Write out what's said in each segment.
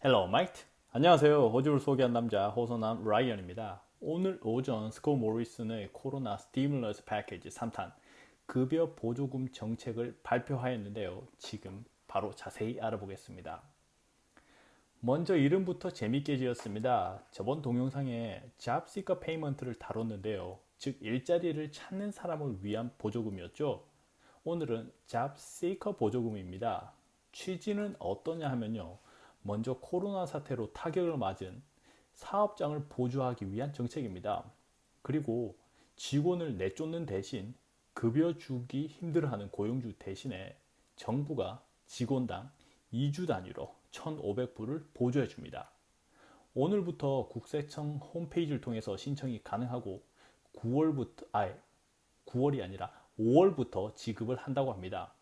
헬로 마이트. 안녕하세요. 호주를 소개한 남자 호소남 라이언입니다. 오늘 오전 스콧 모리슨의 코로나 스티뮬러스 패키지 3탄 급여 보조금 정책을 발표하였는데요. 지금 바로 자세히 알아보겠습니다. 먼저 이름부터 재밌게 지었습니다. 저번 동영상에 잡시커 페이먼트를 다뤘는데요. 즉 일자리를 찾는 사람을 위한 보조금이었죠. 오늘은 잡시커 보조금입니다. 취지는 어떠냐 하면요. 먼저 코로나 사태로 타격을 맞은 사업장을 보조하기 위한 정책입니다. 그리고 직원을 내쫓는 대신 급여 주기 힘들어하는 고용주 대신에 정부가 직원당 2주 단위로 1,500불을 보조해 줍니다. 오늘부터 국세청 홈페이지를 통해서 신청이 가능하고 9월이 아니라 5월부터 지급을 한다고 합니다.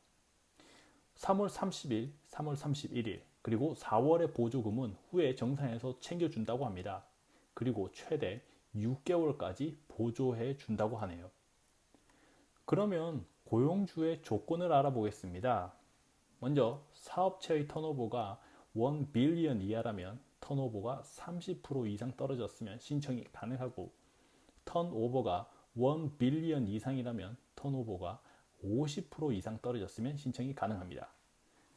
3월 30일, 3월 31일, 그리고 4월의 보조금은 후에 정산해서 챙겨준다고 합니다. 그리고 최대 6개월까지 보조해 준다고 하네요. 그러면 고용주의 조건을 알아보겠습니다. 먼저 사업체의 턴오버가 1 빌리언 이하라면 턴오버가 30% 이상 떨어졌으면 신청이 가능하고 턴오버가 1 빌리언 이상이라면 턴오버가 50% 이상 떨어졌으면 신청이 가능합니다.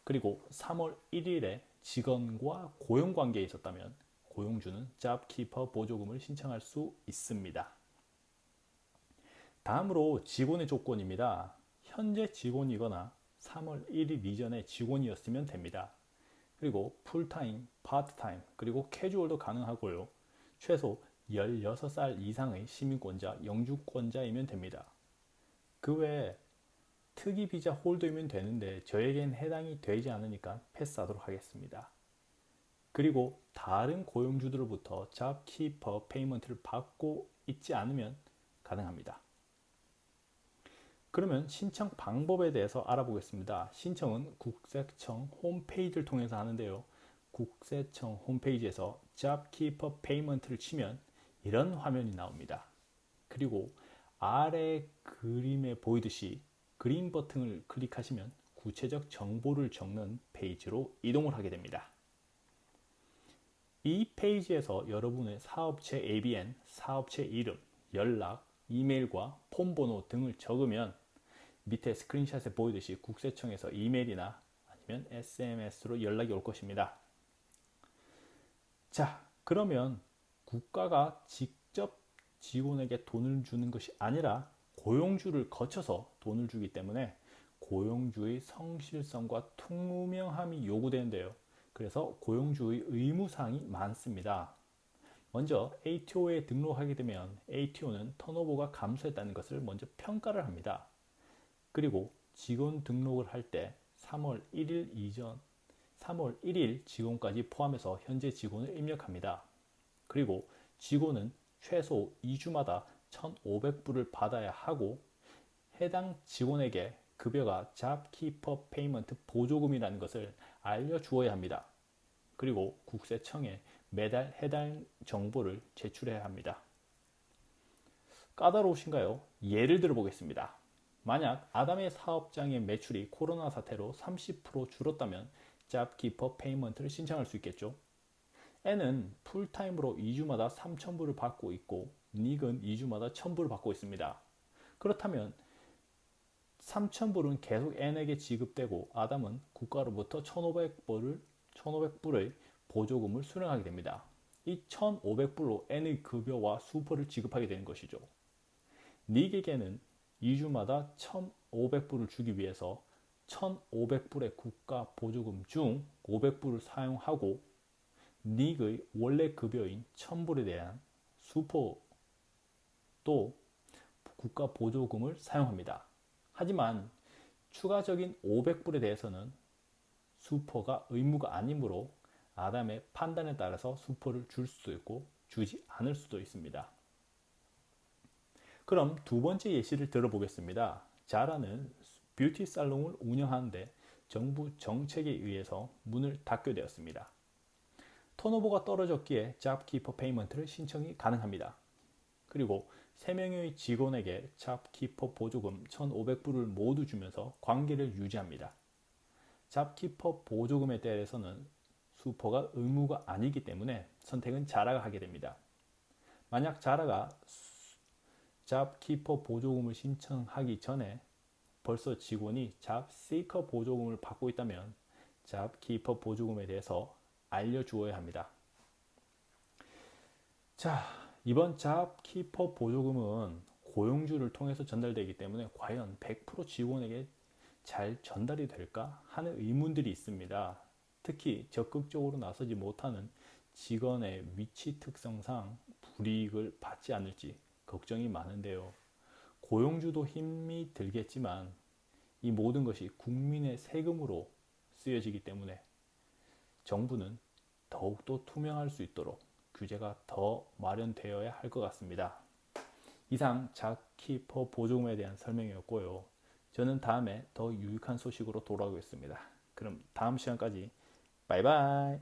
그리고 3월 1일에 직원과 고용 관계에 있었다면 고용주는 잡키퍼 보조금을 신청할 수 있습니다. 다음으로 직원의 조건입니다. 현재 직원이거나 3월 1일 이전에 직원이었으면 됩니다. 그리고 풀타임, 파트타임, 그리고 캐주얼도 가능하고요. 최소 16살 이상의 시민권자, 영주권자이면 됩니다. 그 외에 특이 비자 홀더이면 되는데 저에겐 해당이 되지 않으니까 패스하도록 하겠습니다. 그리고 다른 고용주들로부터 잡키퍼 페이먼트를 받고 있지 않으면 가능합니다. 그러면 신청 방법에 대해서 알아보겠습니다. 신청은 국세청 홈페이지를 통해서 하는데요. 국세청 홈페이지에서 잡키퍼 페이먼트를 치면 이런 화면이 나옵니다. 그리고 아래 그림에 보이듯이 그린 버튼을 클릭하시면 구체적 정보를 적는 페이지로 이동을 하게 됩니다. 이 페이지에서 여러분의 사업체 ABN, 사업체 이름, 연락, 이메일과 폰번호 등을 적으면 밑에 스크린샷에 보이듯이 국세청에서 이메일이나 아니면 SMS로 연락이 올 것입니다. 자, 그러면 국가가 직접 직원에게 돈을 주는 것이 아니라 고용주를 거쳐서 돈을 주기 때문에 고용주의 성실성과 투명함이 요구되는데요. 그래서 고용주의 의무사항이 많습니다. 먼저 ATO에 등록하게 되면 ATO는 턴오버가 감소했다는 것을 먼저 평가를 합니다. 그리고 직원 등록을 할 때 3월 1일 직원까지 포함해서 현재 직원을 입력합니다. 그리고 직원은 최소 2주마다 1,500불을 받아야 하고 해당 직원에게 급여가 잡키퍼 페이먼트 보조금이라는 것을 알려주어야 합니다. 그리고 국세청에 매달 해당 정보를 제출해야 합니다. 까다로우신가요? 예를 들어 보겠습니다. 만약 아담의 사업장의 매출이 코로나 사태로 30% 줄었다면 잡키퍼 페이먼트를 신청할 수 있겠죠. N은 풀타임으로 2주마다 3,000불을 받고 있고 닉은 2주마다 1,000불을 받고 있습니다. 그렇다면 3,000불은 계속 N에게 지급되고 아담은 국가로부터 1,500불의 보조금을 수령하게 됩니다. 이 1,500불로 N의 급여와 수퍼를 지급하게 되는 것이죠. 닉에게는 2주마다 1,500불을 주기 위해서 1,500불의 국가 보조금 중 500불을 사용하고 닉의 원래 급여인 1,000불에 대한 수포도 국가 보조금을 사용합니다. 하지만 추가적인 500불에 대해서는 수포가 의무가 아니므로 아담의 판단에 따라서 수포를 줄 수도 있고 주지 않을 수도 있습니다. 그럼 두 번째 예시를 들어보겠습니다. 자라는 뷰티 살롱을 운영하는데 정부 정책에 의해서 문을 닫게 되었습니다. 턴오버가 떨어졌기에 잡키퍼 페이먼트를 신청이 가능합니다. 그리고 3명의 직원에게 잡키퍼 보조금 1,500불을 모두 주면서 관계를 유지합니다. 잡키퍼 보조금에 대해서는 수퍼가 의무가 아니기 때문에 선택은 자라가 하게 됩니다. 만약 자라가 잡키퍼 보조금을 신청하기 전에 벌써 직원이 잡시커 보조금을 받고 있다면 잡키퍼 보조금에 대해서 알려주어야 합니다. 자, 이번 잡키퍼 보조금은 고용주를 통해서 전달되기 때문에 과연 100% 직원에게 잘 전달이 될까 하는 의문들이 있습니다. 특히 적극적으로 나서지 못하는 직원의 위치 특성상 불이익을 받지 않을지 걱정이 많은데요. 고용주도 힘이 들겠지만 이 모든 것이 국민의 세금으로 쓰여지기 때문에 정부는 더욱더 투명할 수 있도록 규제가 더 마련되어야 할 것 같습니다. 이상 잡키퍼 보조금에 대한 설명이었고요. 저는 다음에 더 유익한 소식으로 돌아오겠습니다. 그럼 다음 시간까지 바이바이.